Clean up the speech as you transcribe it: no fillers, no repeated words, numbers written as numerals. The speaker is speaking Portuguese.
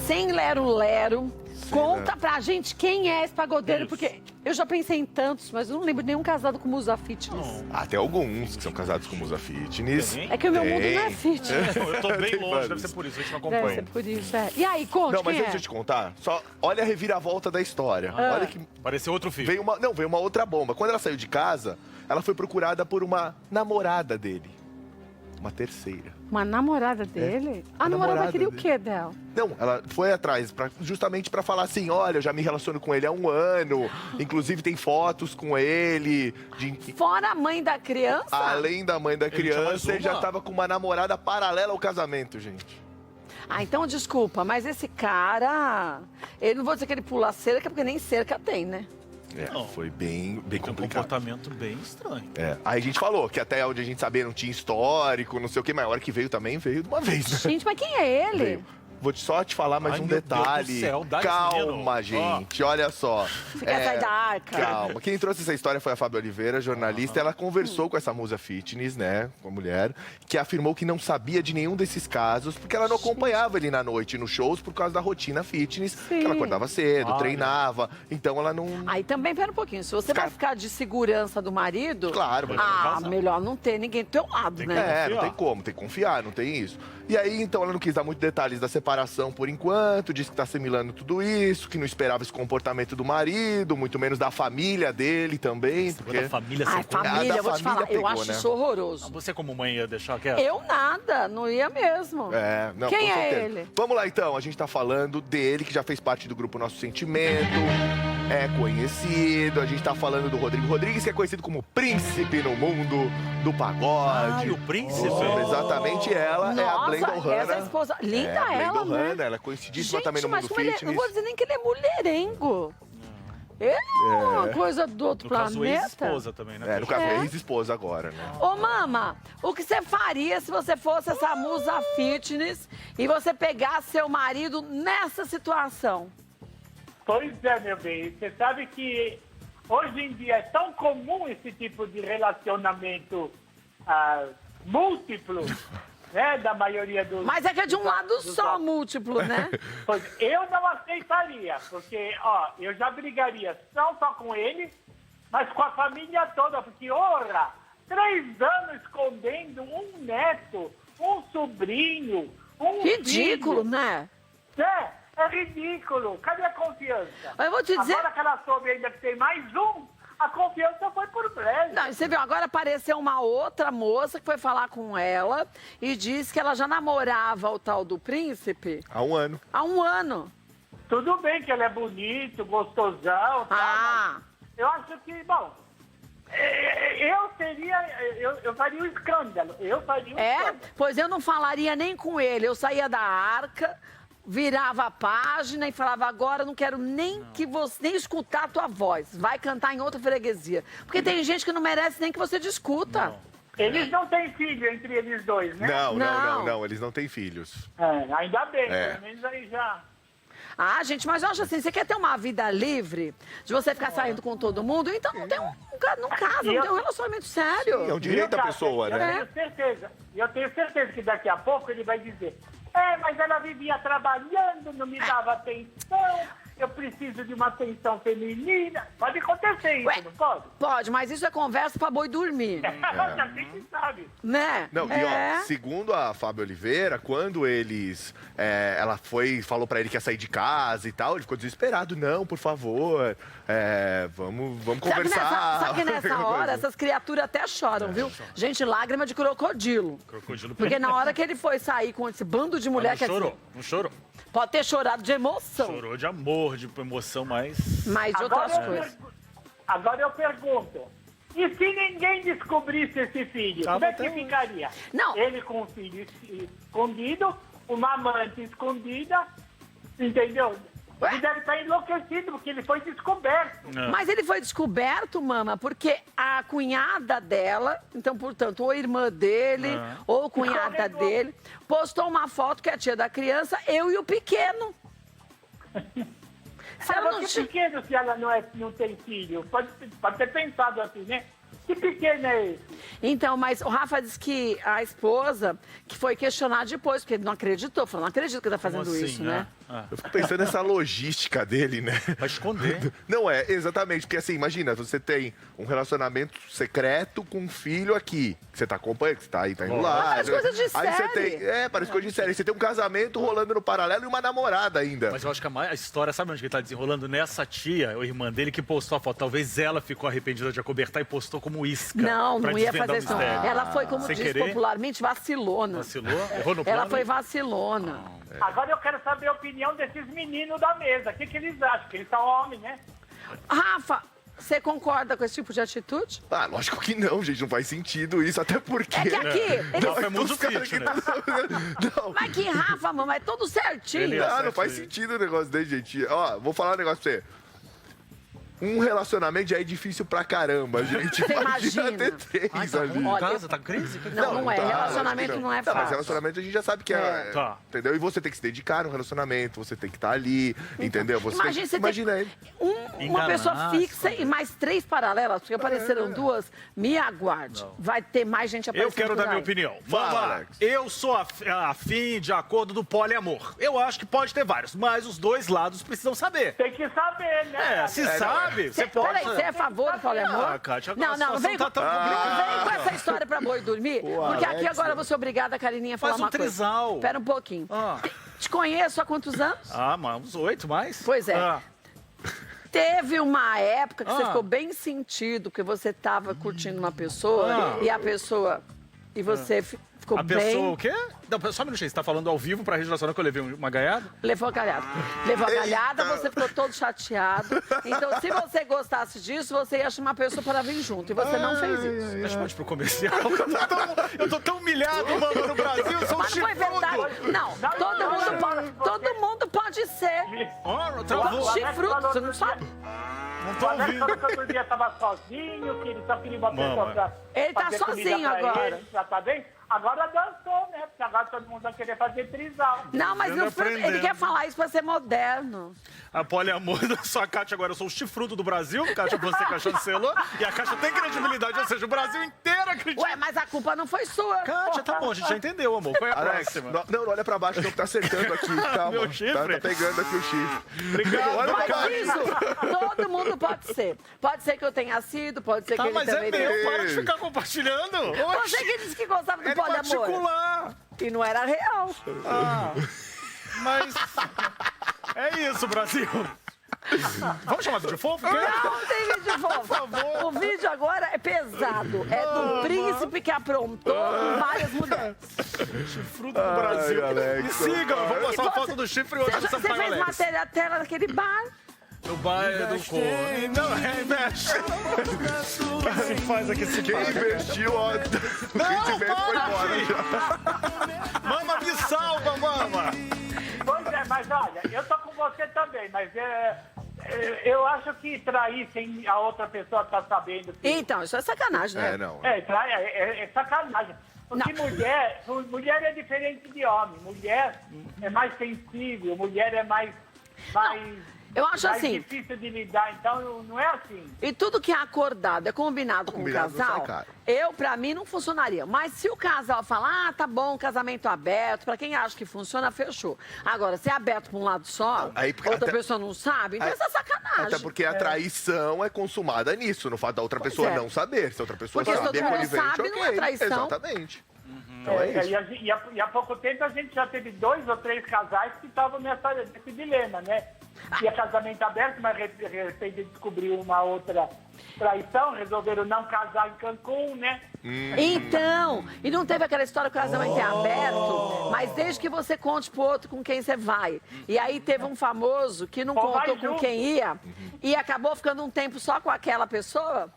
sem lero-lero. Conta pra gente quem é esse pagodeiro, porque eu já pensei em tantos, mas eu não lembro de nenhum casado com Musa Fitness. Tem alguns que são casados com Musa Fitness. É que o meu mundo não é fitness. Eu tô bem longe, deve ser por isso, a gente não acompanha. Deve ser por isso, E aí, conta Não, mas quem antes é? de te contar, só olha a reviravolta da história. Olha que Pareceu outro filho. veio uma outra bomba. Quando ela saiu de casa, ela foi procurada por uma namorada dele. Uma terceira. Uma namorada dele? A namorada queria o quê dela? Não, ela foi atrás justamente pra falar assim, olha, eu já me relaciono com ele há 1 ano, inclusive tem fotos com ele. Fora a mãe da criança? Além da mãe da tinha mais criança, ele já uma? tava com uma namorada paralela ao casamento, gente. Então desculpa, mas esse cara... Ele não vou dizer que ele pula cerca, porque nem cerca tem, né? Não. Foi bem Tem um complicado. comportamento bem estranho. Aí a gente falou que até onde a gente sabia não tinha histórico, não sei o que, mas a hora que veio também veio de uma vez, né? Gente, mas quem é ele? Veio. Vou só te falar mais Ai, um meu Deus do detalhe. céu, dá esse Calma, menino. gente, olha só. Fica sai da arca. Calma. Quem trouxe essa história foi a Fábio Oliveira, jornalista. Ela conversou com essa musa fitness, né, com a mulher, que afirmou que não sabia de nenhum desses casos, porque ela não acompanhava ele na noite nos shows por causa da rotina fitness, que ela acordava cedo, treinava, então ela não... Aí também, pera um pouquinho, se você vai ficar de segurança do marido... Claro, mas... melhor não ter ninguém do teu lado, né? Não tem como, tem que confiar, não tem isso. E aí, então, ela não quis dar muitos detalhes da separação por enquanto, disse que tá assimilando tudo isso, que não esperava esse comportamento do marido, muito menos da família dele também. Porque... Da família, Ai, família, eu vou te falar, eu acho isso horroroso. Você como mãe ia deixar quieto? Eu nada, não ia mesmo. Não, Quem com é certeza. ele? Vamos lá, então. A gente tá falando dele, que já fez parte do grupo Nosso Sentimento, é conhecido. A gente tá falando do Rodrigo Rodrigues, que é conhecido como príncipe no mundo do pagode. O príncipe? Exatamente, ela é a Blendon Hanna. Essa esposa, linda a ela, Blendon né? Hanna, ela é conhecidíssima Gente, também no mas mundo como ele fitness. não vou dizer nem que ele é mulherengo. Ele é uma coisa do outro No caso, planeta. ex-esposa também, né? No caso, ex-esposa agora, né? Ô, mama, o que você faria se você fosse essa musa fitness e você pegasse seu marido nessa situação? Pois é, meu bem. Você sabe que hoje em dia é tão comum esse tipo de relacionamento múltiplo, né? Da maioria dos... Mas é que é de um lado só, múltiplo, né? Pois eu não aceitaria, porque, eu já brigaria não só com ele, mas com a família toda, porque, 3 anos escondendo um neto, um sobrinho, um Ridículo, filho. né? É ridículo. Cadê a confiança? Eu vou te dizer... Agora que ela soube ainda que tem mais um, a confiança foi por breve. Não, você viu, agora apareceu uma outra moça que foi falar com ela e disse que ela já namorava o tal do príncipe Há 1 ano. há 1 ano. Tudo bem que ele é bonito, gostosão, mas eu acho que, bom, eu faria um escândalo. Eu faria um escândalo. Pois eu não falaria nem com ele. Eu saía da arca, virava a página e falava, agora eu não quero nem que você nem escutar a tua voz. Vai cantar em outra freguesia. Porque tem gente que não merece nem que você discuta. Eles não têm filho entre eles dois, né? Não, eles não têm filhos. Ainda bem, pelo menos aí já... Gente, mas eu acho assim, você quer ter uma vida livre, de você ficar saindo com todo mundo, então não tem não casa, não tem um relacionamento sério. É o direito da pessoa, né? Eu tenho certeza que daqui a pouco ele vai dizer, mas ela vivia trabalhando, não me dava atenção, eu preciso de uma atenção feminina. Pode acontecer isso, não pode? Pode, mas isso é conversa pra boi dormir. A gente sabe. Né? Não, e segundo a Fábio Oliveira, quando ela falou pra ele que ia sair de casa e tal, ele ficou desesperado. Não, por favor, vamos conversar. Sabe que nessa hora, essas criaturas até choram, viu? Gente, lágrima de crocodilo. Porque na hora que ele foi sair com esse bando de mulher... Não chorou. Pode ter chorado de emoção. Chorou de amor, de emoção, mas de outras coisas. Agora eu pergunto, e se ninguém descobrisse esse filho, como é que ficaria? Não. Ele com o filho escondido, uma amante escondida, entendeu? Ele deve estar enlouquecido, porque ele foi descoberto. Mas ele foi descoberto, mama, porque a cunhada dela, então, portanto, ou irmã dele, ou cunhada dele, postou uma foto que é a tia da criança, eu e o pequeno. Que pequeno se ela não tem filho? Pode ter pensado assim, né? Que pequeno é esse? Então, mas o Rafa disse que a esposa, que foi questionar depois, porque ele não acreditou, falou, não acredito que tá fazendo assim, isso, né? Eu fico pensando nessa logística dele, né? Vai esconder. Não é, exatamente. Porque assim, imagina, você tem um relacionamento secreto com um filho aqui. Que você tá acompanhando, que você tá aí, tá indo lá. Parece coisa de Aí você série. tem. Parece coisa de série. Você tem um casamento rolando no paralelo e uma namorada ainda. Mas eu acho que a história, sabe onde que tá desenrolando? Nessa tia, ou irmã dele, que postou a foto. Talvez ela ficou arrependida de acobertar e postou como isca. Não, pra não ia desvendar fazer o isso. mistério. Ela foi, como Sem diz querer? popularmente, vacilona. Vacilou? Errou no plano? Ela foi vacilona. Agora eu quero saber a opinião desses meninos da mesa. O que eles acham? Que eles são homens, né? Rafa, você concorda com esse tipo de atitude? Ah, lógico que não, gente. Não faz sentido isso. Até porque. É que aqui, eles... Não, é muito Os caras fit, que né? Não. Mas que Rafa, mamãe, é tudo certinho. Ele- Ah, não certo faz aí. sentido o negócio dele, gente. Ó, vou falar um negócio pra você. Um relacionamento já é difícil pra caramba, gente. Você Imagina imagina. ter três Tá ali. ruim em Olha, casa? Tá crise? Não é. tá, Relacionamento acho que não é Tá, mas fácil. relacionamento a gente já sabe que é. Tá. Entendeu? E você tem que se dedicar no relacionamento, você tem que estar ali, entendeu? Você Imagina, tem que... você Imagina tem ele. uma Enganar, pessoa fixa e mais 3 paralelas, porque apareceram 2. Me aguarde. Não. Vai ter mais gente aparecendo. Eu quero por dar minha aí. opinião. Fala, Vamos lá. Alex. Eu sou afim de acordo do poliamor. Eu acho que pode ter vários, mas os dois lados precisam saber. Tem que saber, né? Se sabe, você pode... Peraí, você é a favor do poliamor? Ah, Kátia, não, a não, situação vem, tá tão não vem com essa história pra boi dormir, porque aqui Alex, agora eu vou ser obrigada, a Carininha, a falar Faz um uma coisa. trisal. Espera um pouquinho. Ah. Te conheço há quantos anos? Mas uns 8 mais. Pois é. Ah. Teve uma época que você Ah. ficou bem sentido, que você tava curtindo uma pessoa Ah. e a pessoa... E você ficou A bem... pessoa o quê? Não, só um minutinho, você tá falando ao vivo pra Rede Nacional que eu levei uma gaiada? Levou a galhada. Levou a galhada, você ficou todo chateado. Então, se você gostasse disso, você ia chamar a pessoa para vir junto. E você não fez isso. Mas pode pro comercial. Eu tô tão humilhado, mano, no Brasil, sou um Mas não foi verdade. chifrudo. Não, todo mundo pode ser. Oh, travou. Chifrudo, você não sabe? Não O tô Alex ouvindo. falou que outro dia estava sozinho, que ele só queria uma pessoa Mama. pra Ele tá fazer comida sozinho pra agora. ele, já tá bem? Agora dançou, né? Porque agora todo mundo vai querer fazer trisal. Não, mas Aprendendo, não foi, ele aprendendo. quer falar isso pra ser moderno. A poliamor da sua Kátia agora, eu sou o chifrudo do Brasil, Kátia Fonseca chancelou, e a Kátia tem credibilidade, ou seja, o Brasil inteiro acredita. Ué, mas a culpa não foi sua. Kátia, tá bom, a gente já entendeu, amor. Qual é a Alex, próxima? não, olha pra baixo, não, que tá acertando aqui. Calma. Meu chifre? Tá pegando aqui o chifre. Obrigado, Olha pra Mas baixo. isso, todo mundo pode ser. Pode ser que eu tenha sido, pode ser que Tá, ele mas é também meu, tenha. para de ficar compartilhando. Você que disse que gostava do É poliamor. particular. E não era real. Mas é isso, Brasil. Vamos chamar de fofo? Quer? Não tem vídeo fofo. favor. O vídeo agora é pesado. É do príncipe que aprontou com várias mulheres. Fruto do Brasil. Alex. Me sigam, vou postar uma você- foto do chifre e outra do Você Sampaio fez Alex. matéria tela naquele bar. No bairro do Corno. Não, é investe. O que se faz aqui esse Quem investiu, ó, o rendimento foi embora já. Mama, me salva, mama. Pois é, mas olha, eu tô com você também, mas eu acho que trair sem a outra pessoa estar sabendo que... Então, isso é sacanagem, né? Não. Trair é sacanagem. Porque mulher é diferente de homem. Mulher é mais sensível, mulher é mais Eu acho mais assim. difícil de lidar, então não é assim. E tudo que é acordado, é combinado com o Combinado não casal, sai caro. pra mim, não funcionaria. Mas se o casal falar, tá bom, casamento aberto, pra quem acha que funciona, fechou. Agora, se é aberto pra um lado só, Aí, porque outra até- pessoa não sabe, então Aí- isso é sacanagem. Até porque a traição é consumada nisso, no fato da outra Pois pessoa é. não saber. Se a outra pessoa Porque se sabe, é todo mundo conivente, sabe, não é ok. traição. Exatamente. Então é isso. E há pouco tempo a gente já teve 2 ou 3 casais que estavam nesse dilema, né? Tinha casamento aberto, mas de repente descobriu uma outra traição, resolveram não casar em Cancún, né? Então, e não teve aquela história que o casamento é aberto, mas desde que você conte pro outro com quem você vai. E aí teve um famoso que não Ou vai contou com junto. quem ia e acabou ficando um tempo só com aquela pessoa.